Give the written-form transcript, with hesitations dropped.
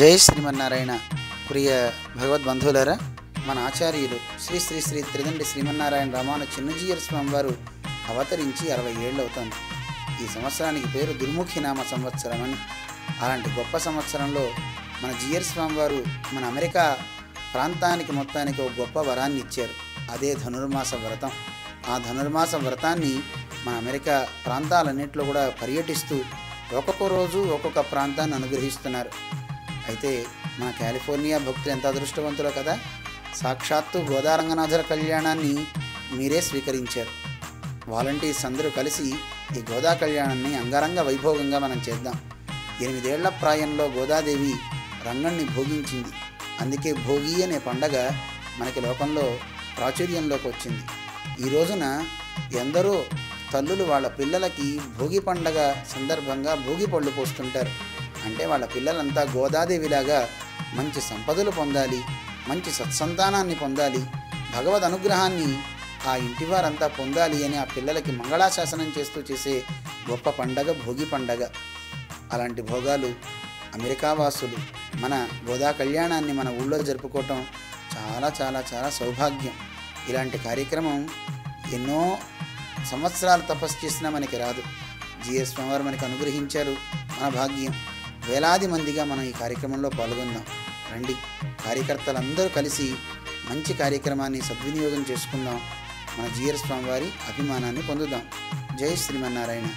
జై శ్రీమన్నారాయణ. ప్రియ భగవద్బంధువులారా, మన ఆచార్యులు శ్రీ శ్రీ శ్రీ త్రిదండి శ్రీమన్నారాయణ రామాను చిన్నజీయర్ స్వామి వారు అవతరించి 60 ఏళ్ళు అవుతుంది. ఈ సంవత్సరానికి పేరు దుర్ముఖి నామ సంవత్సరం అని. అలాంటి గొప్ప సంవత్సరంలో మన జీయర్ స్వామి వారు మన అమెరికా ప్రాంతానికి మొత్తానికి ఒక గొప్ప వరాన్ని ఇచ్చారు. అదే ధనుర్మాస వ్రతం. ఆ ధనుర్మాస వ్రతాన్ని మన అమెరికా ప్రాంతాలన్నింటిలో కూడా పర్యటిస్తూ ఒక్కొక్క రోజు ఒక్కొక్క ప్రాంతాన్ని అనుగ్రహిస్తున్నారు. అయితే మన కాలిఫోర్నియా భక్తులు ఎంత అదృష్టవంతులో కదా. సాక్షాత్తు గోదారంగనాథుల కళ్యాణాన్ని మీరే స్వీకరించారు. వాలంటీర్స్ అందరూ కలిసి ఈ గోదా కళ్యాణాన్ని అంగరంగ వైభోగంగా మనం చేద్దాం. 8 ఏళ్ల ప్రాయంలో గోదాదేవి రంగణ్ణి భోగించింది. అందుకే భోగి అనే పండగ మనకి లోకంలో ప్రాచుర్యంలోకి వచ్చింది. ఈ రోజున ఎందరో తల్లులు వాళ్ళ పిల్లలకి భోగి పండగ సందర్భంగా భోగి పళ్ళు పోస్తుంటారు. అంటే వాళ్ళ పిల్లలంతా గోదాదేవిలాగా మంచి సంపదలు పొందాలి, మంచి సత్సంతానాన్ని పొందాలి, భగవద్ అనుగ్రహాన్ని ఆ ఇంటివారంతా పొందాలి అని ఆ పిల్లలకి మంగళాశాసనం చేస్తూ చేసే గొప్ప పండగ భోగి పండగ. అలాంటి భోగాలు అమెరికా వాసులు మన గోదా కళ్యాణాన్ని మన ఊళ్ళో జరుపుకోవటం చాలా చాలా చాలా సౌభాగ్యం. ఇలాంటి కార్యక్రమం ఎన్నో సంవత్సరాలు తపస్సు చేసినా మనకి రాదు. జీఎస్ స్వామివారు మనకి అనుగ్రహించారు, మన భాగ్యం. వేలాది మందిగా మనం ఈ కార్యక్రమంలో పాల్గొందాం. రండి, కార్యకర్తలందరూ కలిసి మంచి కార్యక్రమాన్ని సద్వినియోగం చేసుకుందాం. మన జీఎస్ స్వామివారి అభిమానాన్ని పొందుదాం. జై శ్రీమన్నారాయణ.